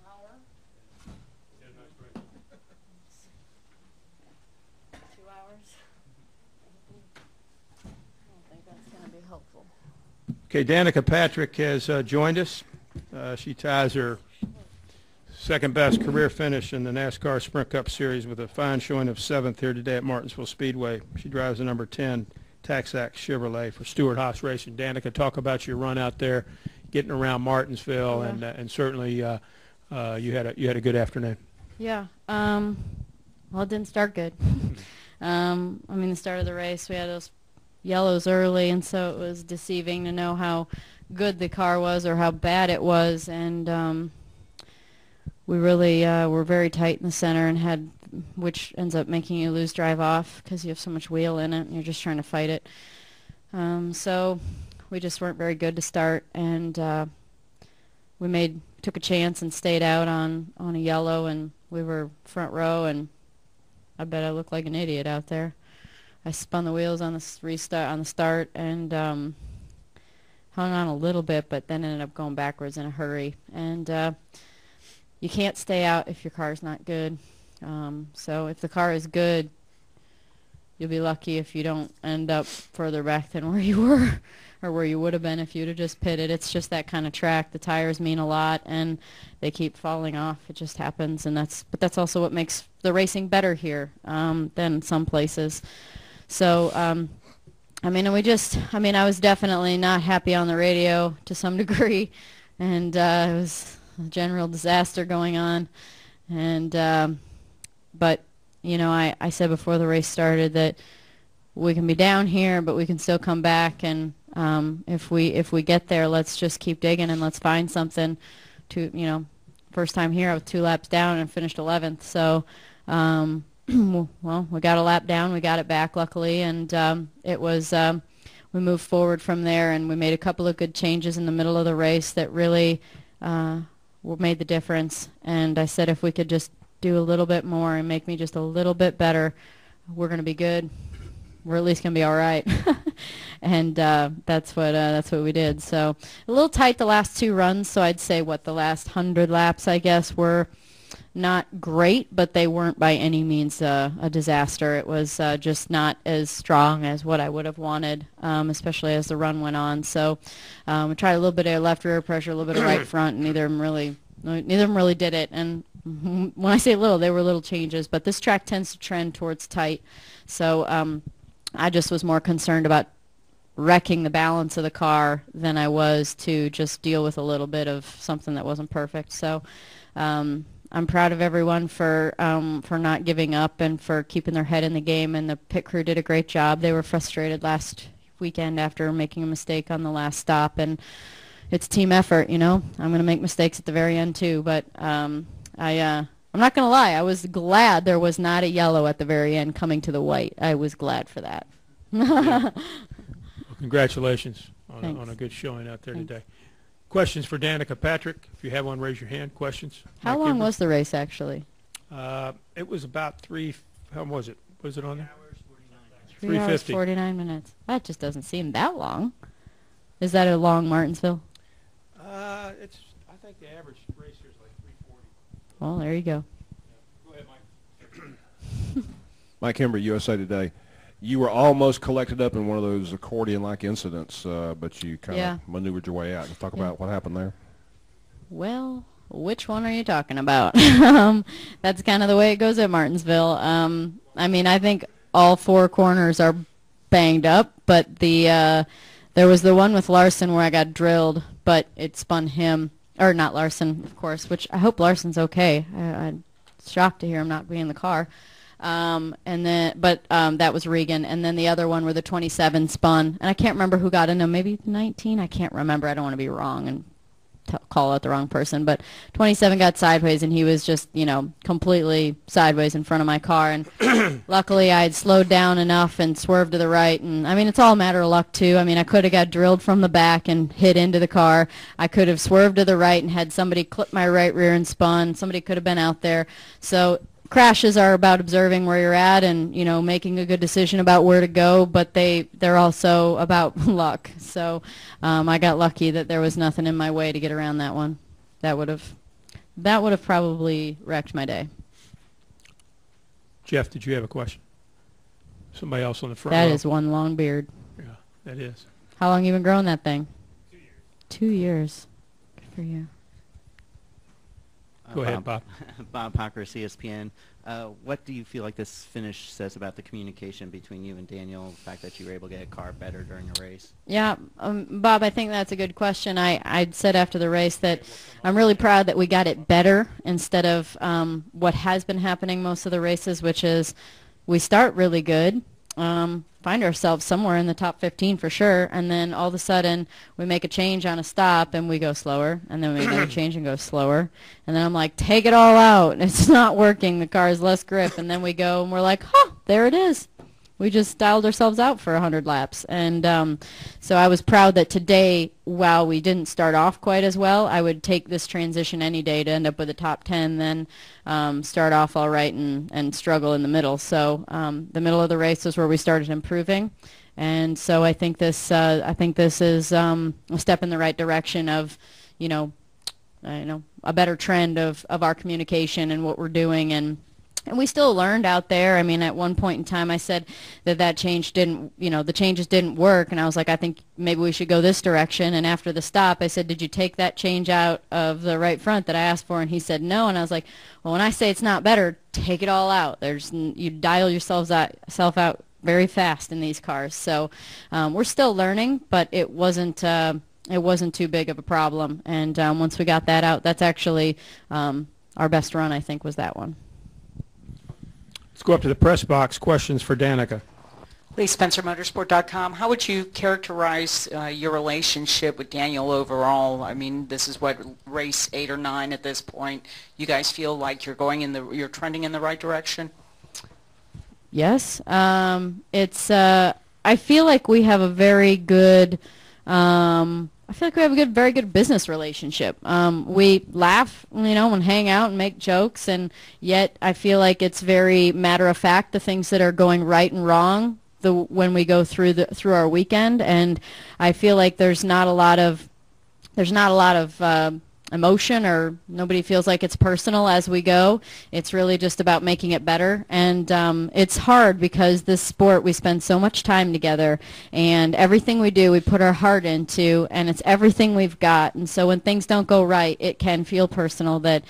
2 hours. I don't think that's going to be helpful. Okay, Danica Patrick has joined us. She ties her second-best career finish in the NASCAR Sprint Cup Series with a fine showing of 7th here today at Martinsville Speedway. She drives the number 10 Taxac Chevrolet for Stewart-Haas Racing. Danica, talk about your run out there, getting around Martinsville, and certainly you had a good afternoon. Yeah. Well, it didn't start good. I mean, the start of the race, we had those yellows early, and so it was deceiving to know how good the car was or how bad it was, and we really were very tight in the center and had, which ends up making you lose drive off because you have so much wheel in it and you're just trying to fight it. So we just weren't very good to start, and we took a chance and stayed out on a yellow, and we were front row, and I bet I looked like an idiot out there. I spun the wheels on the start and hung on a little bit, but then ended up going backwards in a hurry. And you can't stay out if your car's not good. So if the car is good, you'll be lucky if you don't end up further back than where you were or where you would have been if you'd have just pitted. It's just that kind of track. The tires mean a lot, and they keep falling off. It just happens, and but that's also what makes the racing better here than some places. So, I mean, I was definitely not happy on the radio to some degree, and it was a general disaster going on. And but you know, I said before the race started that we can be down here, but we can still come back. And if we get there, let's just keep digging and let's find something. First time here, I was 2 laps down and finished 11th. So, well, we got a lap down, we got it back luckily, and it was. We moved forward from there, and we made a couple of good changes in the middle of the race that really made the difference. And I said if we could just do a little bit more and make me just a little bit better, we're going to be good. We're at least going to be all right. And that's what we did. So a little tight the last 2 runs. So I'd say the last 100 laps, I guess, were not great, but they weren't by any means a disaster. It was just not as strong as what I would have wanted, especially as the run went on. So we tried a little bit of left rear pressure, a little bit of right front, and neither of them really did it. And when I say little, they were little changes. But this track tends to trend towards tight, so I just was more concerned about wrecking the balance of the car than I was to just deal with a little bit of something that wasn't perfect. So I'm proud of everyone for not giving up and for keeping their head in the game, and the pit crew did a great job. They were frustrated last weekend after making a mistake on the last stop, and it's team effort, you know. I'm going to make mistakes at the very end too, but I'm not going to lie. I was glad there was not a yellow at the very end coming to the white. I was glad for that. Yeah. Well, congratulations on a good showing out there today. Questions for Danica Patrick? If you have one, raise your hand. Questions? How long was the race, actually? It was about how was it? Was it on there? 3 hours, 49 minutes. That just doesn't seem that long. Is that a long Martinsville? I think the average race here is like 3:40. Well, there you go. Yeah. Go ahead, Mike. Mike Hember, USA Today. You were almost collected up in one of those accordion-like incidents, but you kind of maneuvered your way out. Let's talk about what happened there. Well, which one are you talking about? That's kind of the way it goes at Martinsville. I mean, I think all 4 corners are banged up, but there was the one with Larson where I got drilled, but it spun him, or not Larson, of course, which I hope Larson's okay. I'm shocked to hear him not be in the car. That was Regan, and then the other one where the 27 spun, and I can't remember who got in him, maybe 19, I can't remember, I don't want to be wrong and call out the wrong person, but 27 got sideways, and he was just, you know, completely sideways in front of my car, and luckily I had slowed down enough and swerved to the right, and I mean, it's all a matter of luck too. I mean, I could have got drilled from the back and hit into the car. I could have swerved to the right and had somebody clip my right rear and spun. Somebody could have been out there. So crashes are about observing where you're at and, you know, making a good decision about where to go, but they're also about luck. So I got lucky that there was nothing in my way to get around that one. That would have that would have probably wrecked my day. Jeff, did you have a question? Somebody else on the front That row. is one long beard. Yeah, that is. How long you been growing that thing? 2 years. 2 years. Good for you. Go ahead, Bob. Bob Pocker, CSPN. What do you feel like this finish says about the communication between you and Daniel, the fact that you were able to get a car better during a race? Yeah, Bob, I think that's a good question. I said after the race that I'm really proud that we got it better instead of what has been happening most of the races, which is we start really good, find ourselves somewhere in the top 15 for sure, and then all of a sudden we make a change on a stop and we go slower, and then we make another change and go slower, and then I'm like, take it all out. It's not working. The car has less grip, and then we go and we're like, there it is. We just dialed ourselves out for 100 laps. And so I was proud that today, while we didn't start off quite as well, I would take this transition any day to end up with a top 10, then start off all right and struggle in the middle. So the middle of the race was where we started improving. And so I think this is a step in the right direction of, a better trend of our communication and what we're doing. And we still learned out there. I mean, at one point in time, I said that change didn't, the changes didn't work. And I was like, I think maybe we should go this direction. And after the stop, I said, did you take that change out of the right front that I asked for? And he said, no. And I was like, well, when I say it's not better, take it all out. You dial yourself out very fast in these cars. So we're still learning, but it wasn't too big of a problem. And once we got that out, that's actually our best run, I think, was that one. Let's go up to the press box. Questions for Danica. Lee Spencer, Motorsport.com. How would you characterize your relationship with Daniel overall? I mean, this is what, race 8 or 9 at this point. You guys feel like you're trending in the right direction? Yes. I feel like we have a very good. Very good business relationship. We laugh, and hang out and make jokes, and yet I feel like it's very matter of fact, the things that are going right and wrong when we go through our weekend, and I feel like there's not a lot of emotion, or nobody feels like it's personal as we go. It's really just about making it better. And it's hard because this sport, we spend so much time together, and everything we do, we put our heart into, and it's everything we've got. And so when things don't go right, it can feel personal. That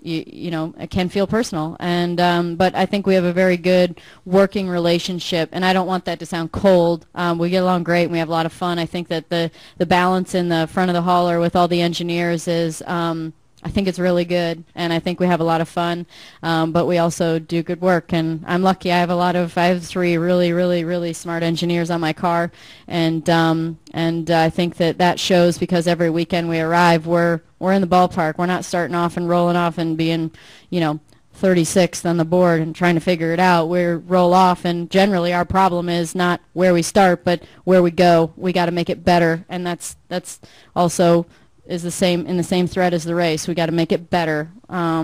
it can feel personal. And but I think we have a very good working relationship, and I don't want that to sound cold. We get along great, and we have a lot of fun. I think that the balance in the front of the hauler with all the engineers is I think it's really good, and I think we have a lot of fun, but we also do good work, and I'm lucky. I have 3 really, really, really smart engineers on my car, and I think that shows, because every weekend we arrive, we're in the ballpark. We're not starting off and rolling off and being 36th on the board and trying to figure it out. We roll off, and generally our problem is not where we start, but where we go. We got to make it better, and that's also is the same in the same thread as the race. We got to make it better.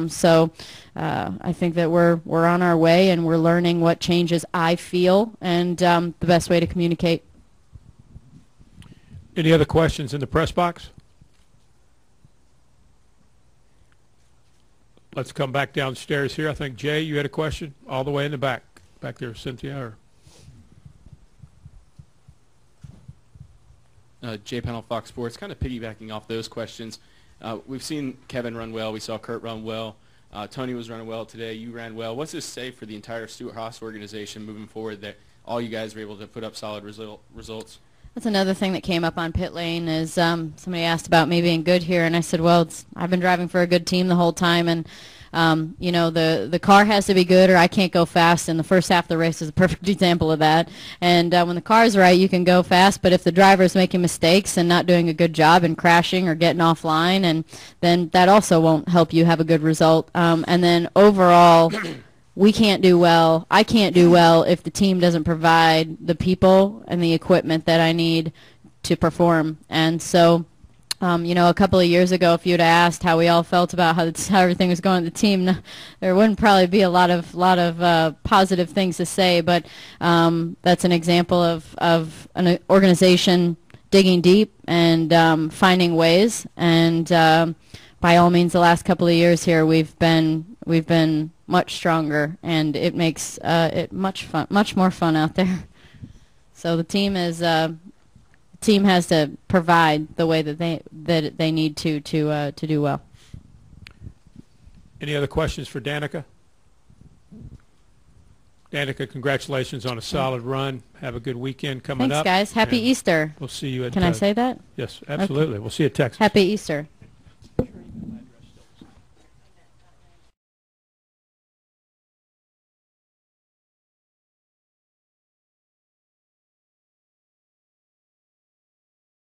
So I think that we're on our way, and we're learning what changes I feel, and the best way to communicate. Any other questions in the press box? Let's come back downstairs here. I think, Jay, you had a question all the way in the back there, Cynthia. Or Jay Pennell, Fox Sports, kind of piggybacking off those questions. We've seen Kevin run well. We saw Kurt run well. Tony was running well today. You ran well. What's this say for the entire Stewart-Haas organization moving forward, that all you guys were able to put up solid results? That's another thing that came up on pit lane is somebody asked about me being good here, and I said, well, I've been driving for a good team the whole time, and the car has to be good or I can't go fast, and the first half of the race is a perfect example of that. And when the car's right, you can go fast, but if the driver's making mistakes and not doing a good job and crashing or getting offline, and then that also won't help you have a good result. And then overall, we can't do well. I can't do well if the team doesn't provide the people and the equipment that I need to perform. And so, a couple of years ago, if you'd asked how we all felt about how everything was going to the team, there wouldn't probably be a lot of positive things to say. But that's an example of an organization digging deep and finding ways. And by all means, the last couple of years here, we've been much stronger, and it makes it much more fun out there. So the team has to provide the way that they need to do well. Any other questions for Danica? Danica, congratulations on a solid run. Have a good weekend coming up. Thanks, guys. Happy Easter. We'll see you at. Can I say that? Yes, absolutely. Okay. We'll see you at Texas. Happy Easter.